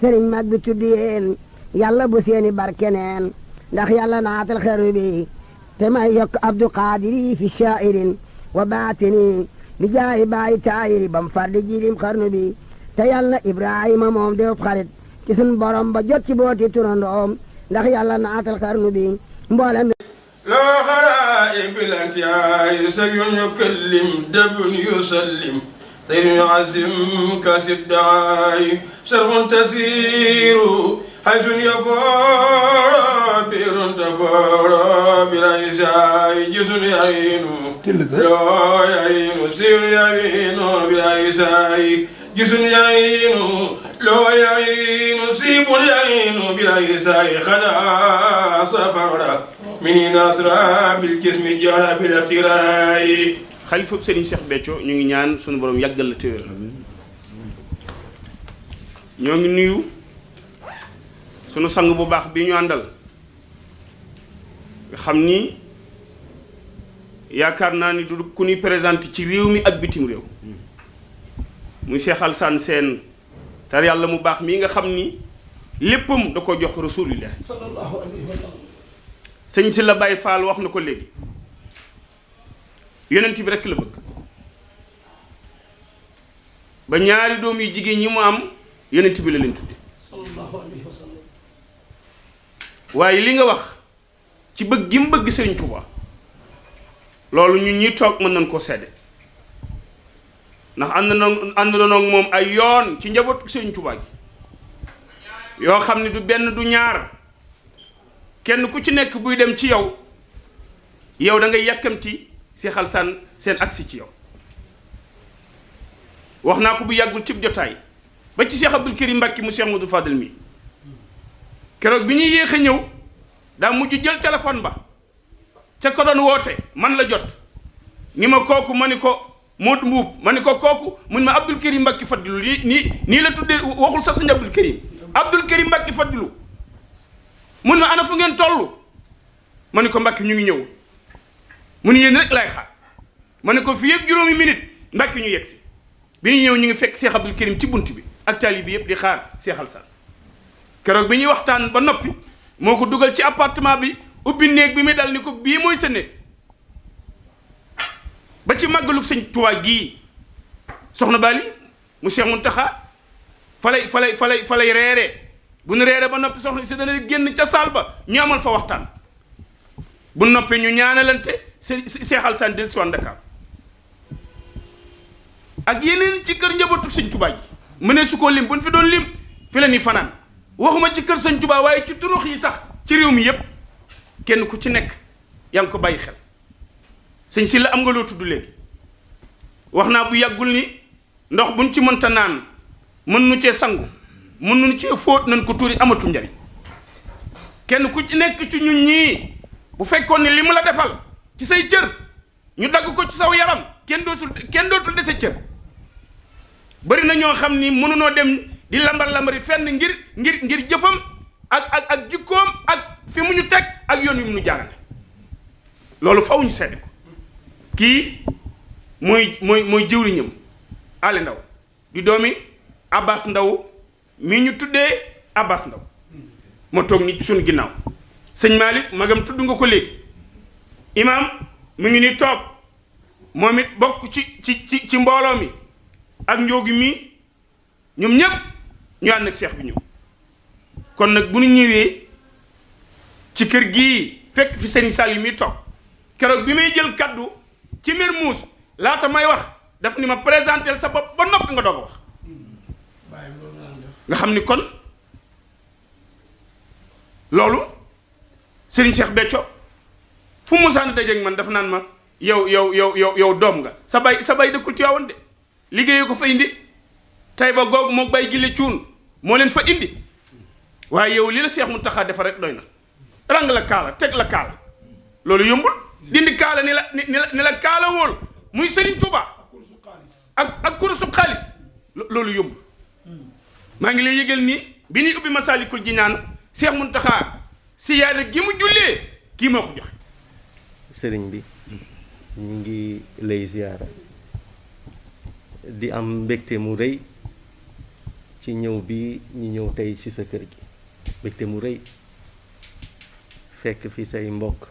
sëriñ mag bi tuddi yéen yàlla bu seeni barkeneen ndax yàlla naatal xeru bi te may yokk abdu qaadiri fi shaa'irin wa baatini bi jaayi baayi taayiri bam fardi jilim xarnu bi te yàlla ibrahima moom def xarit ci sun borom ba jot ci booti turandoom ndax yàlla naatal xarnu bi mboolem لو خرائب الانتهاء سبي يكلم دب يسلم طير يعزم كاسب دعاي شرب تسير حيث يفار بئر تفار بلا يساي جسم يعين لا يعين سير يعين بلا يساي جسم يعين لا يعين سيب يعين بلا يساي خدا سفر mini nasra bil jismi jara bil iftiraay. xalifa Serigne Cheikh Béthio ñu ngi ñaan sunu borom yàggal la téwér ñoo ngi nuyu sunu sang bu baax bi ñu àndal nga xam ni yaakaar naa ni du ku ñuy présenté ci réew mi ak bitim réew muy Cheikh Alassane Sène tar yàlla mu baax mii nga xam ni léppam da ko jox rasulillah sallallahu alayhi wa sallam. sëñ si la Baye Fall wax na ko léegi yonent bi rekk la bëgg ba ñaari doom yu jigéen ñi mu am yonent bi la leen tudde sallallahu alayhi wa sallam. waaye li nga wax ci bëgg gi mu bëgg Sëriñ Tuubaa loolu ñun ñi toog mën nañ koo sedde ndax ànd na moom ay yoon ci njabootu Sëriñ Tuubaa gi yoo xam ne du benn du ñaar kenn ku ci nekk buy dem ci yow da ngay yàkkamti Cheikh Alassane Sène agsi ci yow wax naa ko bu yàggul cib jotaay ba ci Cheikh Abdoul Karim Mbacké mu Cheikh Modou Fadel mi keroog bi ñuy yéex a ñëw daa mujj jël téléphone ba ca ko doon woote man la jot ni ma kooku ma ni ko Modou Mbuub ma ni ko kooku mun ma Abdoul Karim Mbacké Fadilu nii la tuddee waxul sax sëñ Abdoul Karim Mbacké Fadilu mun ma ana fu ngeen toll ma ni ko Mbacké ñu ngi ñëw mu ni yéen rek lay xaar ma ni ko fii yëpp juróomi minute Mbacké ñu yegg si bi ñu ñëw ñu ngi fekk Cheikh Abdoul Karim ci bunt bi ak taalibe bi yëpp di xaar Cheikh Alassane keroog bi ñuy waxtaan ba noppi moo ko dugal ci appartement bi ubbi néeg bi muy dal ni ko bii mooy sa néeg ba ci màggalug sëñ Tuubaa gii soxna Bali mu Cheikh Mountakha fa lay reeree bu nu reeree ba noppi soxna si dana génn ca saal ba ñu amal fa waxtaan bu noppee ñu ñaanalante Cheikh Alassane del soin Dakar ak yeneen ci kër njabootu sëñ Tuubaa ji mu ne su ko lim bu ñu fi doon lim fi la ni fanaan waxuma ci kër sëñ Tuubaa waaye ci turux yi sax ci réew mi yépp kenn ku ci nekk yaa ngi ko bàyyi xel sëñ si la am nga loo tudd léegi wax naa bu yàggul ni ndox buñ ci mënta naan mën nu cee sangu mën nu cee fóot nañ ko tuuri amatu njariñ kenn ku ci nekk ci ñun ñii bu fekkoon ne li mu la defal ci say cër ñu dagg ko ci saw yaram kenn dootul dese cër bari na ñoo xam ni mënunoo dem di lambar-lambari fenn ngir jëfam ak jikkoom ak fi mu ñu teg ak yoon wi mu ñu jaarale loolu faw ñu sedde ko kii mooy jëwriñam Ali Ndaw di doomi Abbas Ndaw mii ñu tuddee Abbas Ndaw moo toog ni suñu ginnaaw sëñ Malick magam tudd nga ko léegi imaam mu ngi ni toog moom it bokk ci mbooloo mi ak njóogi mii ñoom ñépp ñu ànd ak seex bi ñëw kon nag bu ñu ñëwee ci kër gii fekk fi sëñ Saliou mi toog keroog bi may jël kaddu ci Mermoz laata may wax daf ni ma présentel sa bopp ba noppi nga doog a wax nga xam ni kon loolu Serigne Cheikh Béthio fu mu saan dajeeg man dafa naan ma yow doom nga sa bay dëkkul Tiwaawan de liggéeyee ko fa indi tay ba googu moo bay gile cuun moo leen fa indi waaye yow li la Cheikh Mountakha defa rek doy na rang la kaala teg la kaala loolu yombul dindi kaala ni la kaala wóol muy Serigne Touba ak kurusu xaalis loolu yombul maa ngi lay yëgal ni bi ñuy ubbi Masaalikul Jinaan Cheikh Mountakha si yàlla gi mu jullee kii moo ko joxe. sëriñ bi ñu ngi lay ziyaara di am mbégte mu rëy ci ñëw bi ñu ñëw tey ci sa kër gi mbégte mu rëy fekk fi say mbokk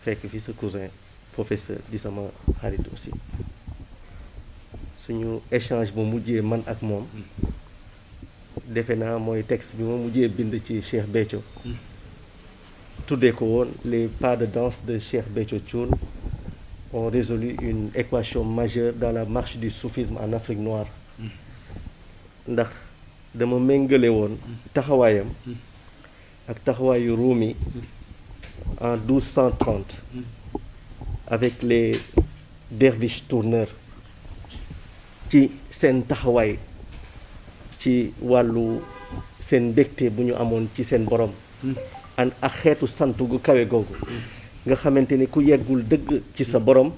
fekk fi sa cousin professeur di sama xarit aussi suñu échange bu mujjee man ak moom defe naa mooy texte bi ma mujjee bind ci Cheikh Béthio tuddee ko woon les pas de danse de Cheikh Béthio Thioune ont résolu une équation majeure dans la marche du soufisme en Afrique noire ndax dama méngale woon taxawaayam ak taxawaayu Rumi en 1230 avec les derviches tourneurs ci seen taxawaay ci wàllu seen mbégte bu ñu amoon ci seen borom an ak xeetu sant gu kawe googu nga xamante ni ku yeggul dëgg ci sa borom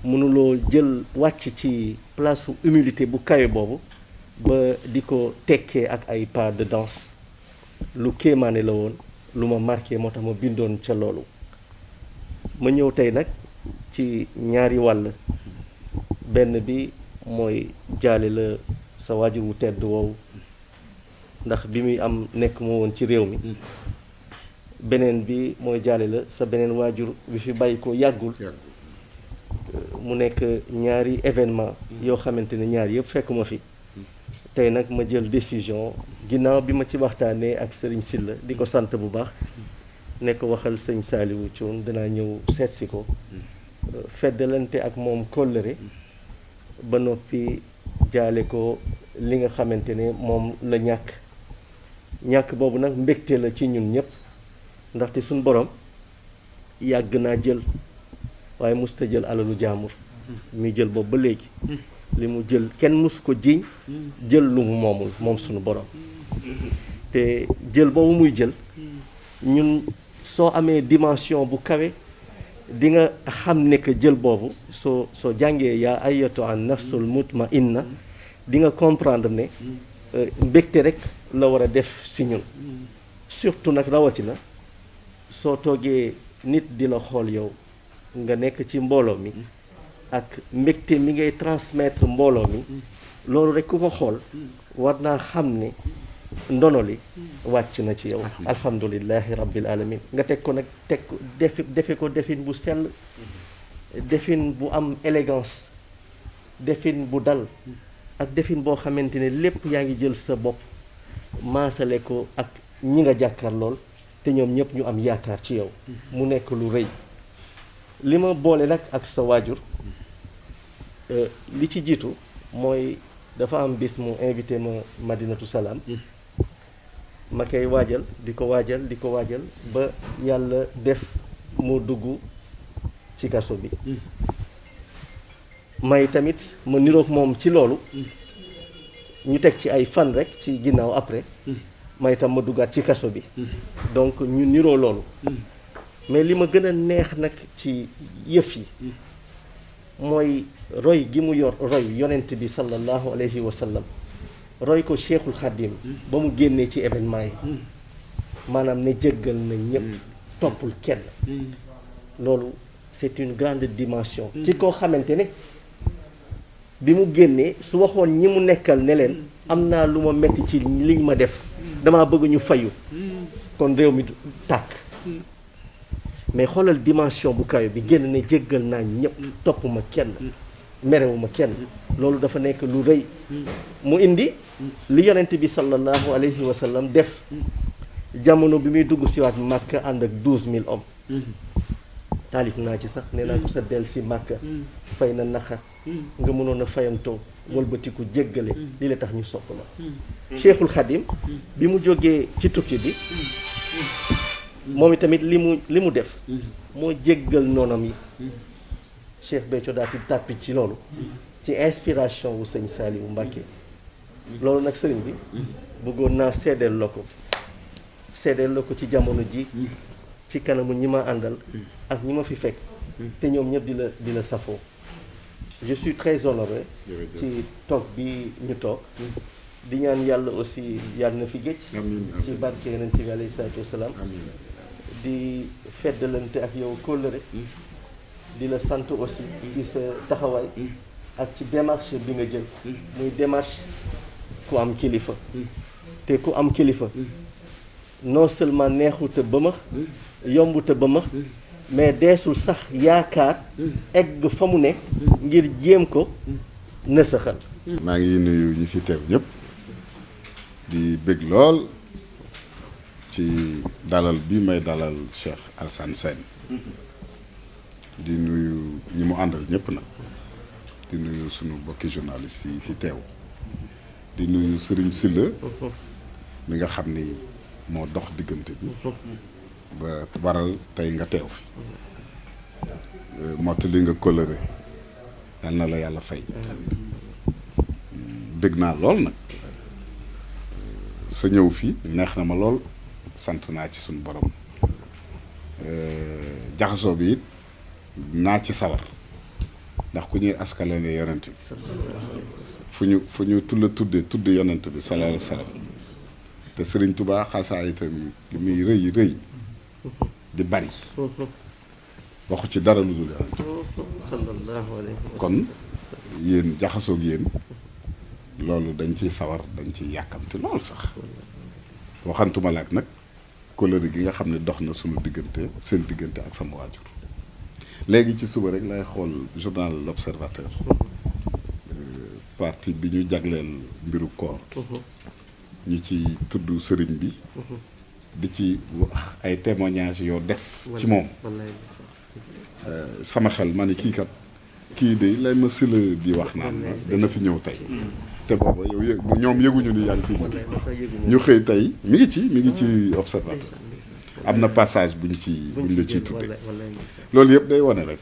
mënuloo jël wàcc ci place humilité bu kawe boobu ba di ko tekkee ak ay pas de danse lu kéemaane la woon lu ma marqué moo tax ma bindoon ca loolu ma ñëw tey nag ci ñaari wàll benn bi mooy jaale la sa waajur wu tedd woowu ndax bi muy am nekk moo woon ci réew mi beneen bi mooy jaale la sa beneen waajur bi fi bàyyi ko yàggul mu nekk ñaari événement yoo xamante ne ñaar yëpp fekk ma fi tey nag ma jël décision ginnaaw bi ma ci waxtaanee ak sëriñ Sylla di ko sant bu baax ne ko waxal sëñ Saliou Thioune danaa ñëw seet si ko feddalante ak moom kóllëre ba noppi jaale ko li nga xamante ne moom la ñàkk boobu nag mbégte la ci ñun ñëpp ndaxte suñ borom yàgg naa jël waaye musta jël alalu jaamur muy jël boobu ba léegi li mu jël kenn musu ko jiiñ jël lu mu moomul moom suñu borom te jël boobu muy jël ñun soo amee dimension bu kawe di nga xam ne que jël boobu soo jàngee yaa ayyatu an nafsul mutmainna di nga comprendre ne mbégte rek la war a def si ñun surtout nag rawatina soo toogee nit di la xool yow nga nekk ci mbooloo mi ak mbégte mi ngay transmettre mbooloo mi loolu rek ku ko xool war naa xam ne ndono li wàcc na ci yow alhamdulillahi rabbil alamin nga teg ko nag defe ko defin bu sell defin bu am élégance defin bu dal ak defin boo xamante ne lépp yaa ngi jël sa bopp maasale ko ak ñi nga jàkkaar lool te ñoom ñëpp ñu am yaakaar ci yow mu nekk lu rëy li ma boole nag ak sa waajur li ci jiitu mooy dafa am bis mu invité ma Madinatu Salaam ma koy waajal di ko waajal ba yàlla def mu dugg ci kaso bi may tamit ma niroog moom ci loolu ñu teg ci ay fan rek ci ginnaaw après may tam ma duggaat ci kaso bi donc ñu niroo loolu mais li ma gën a neex nag ci yëf yi mooy roy gi mu roy yonent bi sallallahu alayhi wa sallam roy ko Cheikhul Khadim ba mu génnee ci événement yi maanaam ne jéggal na ñëpp toppul kenn loolu c'est une grande dimension ci koo xamante ne bi mu génnee su waxoon ñi mu nekkal ne leen am naa lu ma metti ci liñ ma def damaa bëgg ñu fayu kon réew mi tàkk mais xoolal dimension bu kawe bi génn ne jéggal naa ñëpp topp ma kenn merewuma kenn loolu dafa nekk lu rëy mu indi li yonent bi sallallahu alayhi wa sallam def jamono bi muy dugg siwaat Màkka ànd ak 12000 hommes taalif naa ci sax nee naa ko sa del si Màkka fay na naxar nga mënoon a fayantoo walbatiku jéggale li la tax ñu sopp la Cheikhul Khadim bi mu jógee ci tukki bi moom itamit li mu def moo jéggal noonam yi Cheikh Béthio daal di tàppi ci loolu ci inspiration wu sëñ Saliou Mbacké loolu nag sëriñ bi bëggoon naa seedeel la ko ci jamono ji ci kanamu ñi ma àndal ak ñi ma fi fekk te ñoom ñëpp di la safoo je suis très honoré ci toog bi ñu toog di ñaan yàlla aussi yàlla na fi géej ci barke yonent bi alayhi salaatu wasalaam di feddalante ak yow kóllëre di la sant aussi ci sa taxawaay ak ci démarche bi nga jël muy démarche ku am kilifa te ku am kilifa non seulement neexute ba ma yombute ba ma mais deesul sax yaakaar egg fa mu ne ngir jéem ko nësaxal. maa ngi nuyu ñi fi teew ñëpp di bëgg lool ci dalal bi may dalal Cheikh Alassane Sène di nuyu ñi mu àndal ñëpp nag di nuyu sunu bokki journaliste yi fi teew di nuyu Serigne Sylla mi nga xam ni moo dox diggante bi ba waral tey nga teew fi mottali nga kóllëre yal na la yàlla fay bëgg naa lool nag sa ñëw fii neex na ma lool sant naa ci suñu borom jaxasoo bi it naa ci sawar ndax ku ñuy askale ne yonent bi fu ñu tudde yonent bi sallallahu alayhi wa sallam te Sëriñ Tuubaa xasaa itam yi li muy rëy di bari waxu ci dara lu dul yonent kon yéen jaxasoog yéen loolu dañ ciy sawar dañ ciy yàkkamti lool sax waxantuma la ak nag kóllëre gi nga xam ne dox na sunu diggante seen diggante ak sama waajur léegi ci suba rek lay xool journal L'Observateur partie bi ñu jagleel mbiru koor ñu ci tudd sëriñ bi di ci wax ay témoignages yoo def ci moom sama xel ma ne kii de lay ma Sylla di wax naan dana fi ñëw tey te booba yow ñoom yëguñu ni yaa ngi fi ñu xëy tey mi ngi ci Observateur am na passage buñ la ciy tudde loolu yëpp day wane rek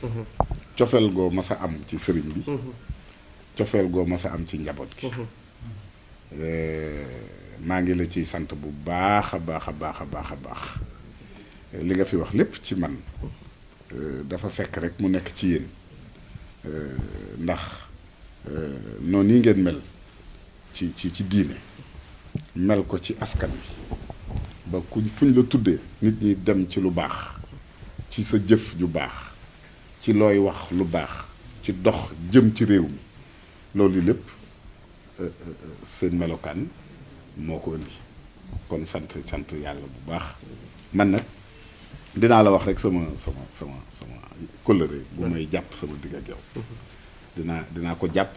cofeel goo mas a am ci sëriñ bi cofeel goo mas a am ci njaboot gi maa ngi la ciy sant bu baax a baax li nga fi wax lépp ci man dafa fekk rek mu nekk ci yéen ndax noonu yi ngeen mel ci diine mel ko ci askan wi ba fuñ la tuddee nit ñi dem ci lu baax ci sa jëf ju baax ci looy wax lu baax ci dox jëm ci réew mi loolu lépp seen melokaan moo ko indi kon sant yàlla bu baax man nag dinaa la wax rek sama kóllëre bu may jàpp sama digg ak yow dinaa ko jàpp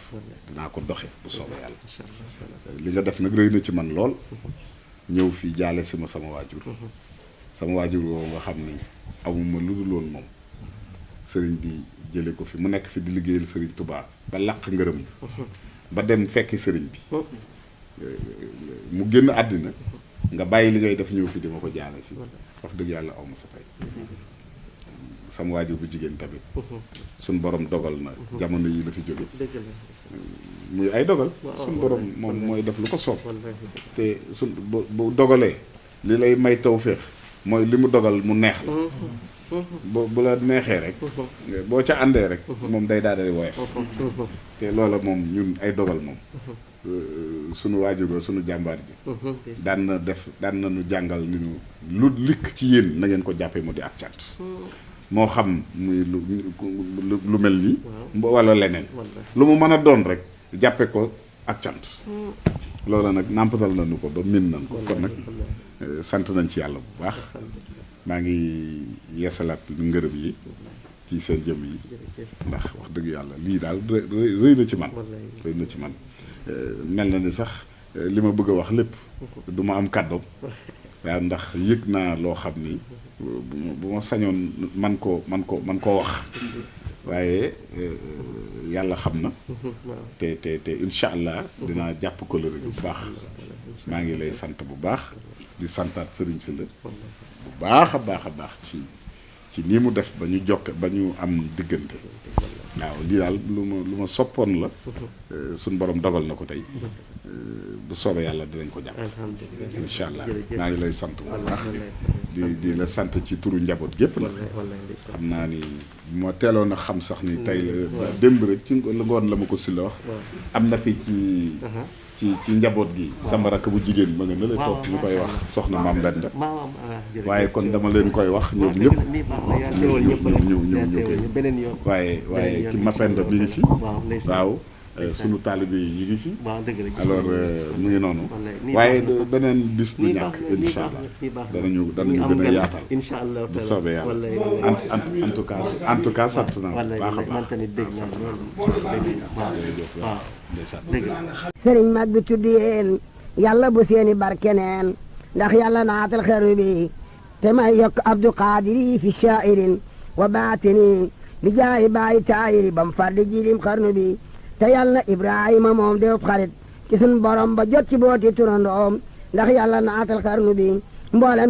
dinaa ko doxe bu soobee yàlla li nga def nag rëy na ci man lool ñëw fii jaale si ma sama waajur woo nga xam ni amuma lu dul woon moom sëriñ bi jële ko fi mu nekk fi di liggéeyal sëriñ Touba ba làq ngërëm ba dem fekki sëriñ bi mu génn àddina nga bàyyi li ngay def ñëw fi di ma ko jaale si wax dëgg yàlla aw ma sa fay sama waajur bu jigéen tamit suñ borom dogal na jamono yi la fi jóge muy ay dogal suñ borom moom mooy def lu ko soob te suñ bu dogalee li lay may tawféex mooy li mu dogal mu neex la bu la neexee rek boo ca àndee rek moom day daal di woyof te loola moom ñun ay dogal moom sunu waajur sunu jàmbaar ji daan na nu jàngal ni ñu lu likk ci yéen na ngeen ko jàppee mu di ak cant moo xam muy lu mel nii wala leneen lu mu mën a doon rek jàppe ko ak cant loola nag nàmpatal nañu ko ba min nañ ko kon nag sant nañ ci yàlla bu baax maa ngi yeesalaat ngërëm yi ci seen jëm yi ndax wax dëgg yàlla lii daal rëy na ci man mel na ni sax li ma bëgg a wax lépp du ma am kàddoom waaw ndax yëg naa loo xam ni bu ma sañoon man koo wax waaye yàlla xam na te incha allah dinaa jàpp ko la bu baax maa ngi lay sant bu baax di santaat Serigne Sylla bu baax a baax ci nii mu def ba ñu jokke ba ñu am diggante waaw lii daal lu ma soppoon la suñ borom dogal na ko tey bu soobee yàlla dinañ ko jàpp incha allah maa ngi lay sant bu baax di la sant ci turu njaboot gépp nag xam naa ni moo teeloon a xam sax ni tey la démb rek ci ngoon la ma ko Sylla wax am na fi ci njaboot gi sama rakk bu jigéen ma nga ne la toog ñu koy wax soxna maam Benda waaye kon dama leen koy wax ñoom ñëpp ñu koy waaye ki Mapenda mi ngi fi waaw sunu taalibe yi ñu ngi fi. waaw dëgg la alors mu ngi noonu. waaye beneen bis du ñàkk incha allah danañu gën a yaatal. incha allah bu soobee yàlla en tout cas sant naa bu baax a baax. man tamit dégg naa loolu. waaw dëgg la. sëriñ mag bi tudd yéen yàlla bu seeni barke neen ndax yàlla naatal xeru bi te may yokk abdou qadiri fi shairin wa baatini bi jaayi bàyyi taayiri bam far di jilim xarnu bi te yàlla ibrahima moom def xarit ci sun borom ba jot ci booti turandoom ndax yàlla naatal xarnu bi mboolem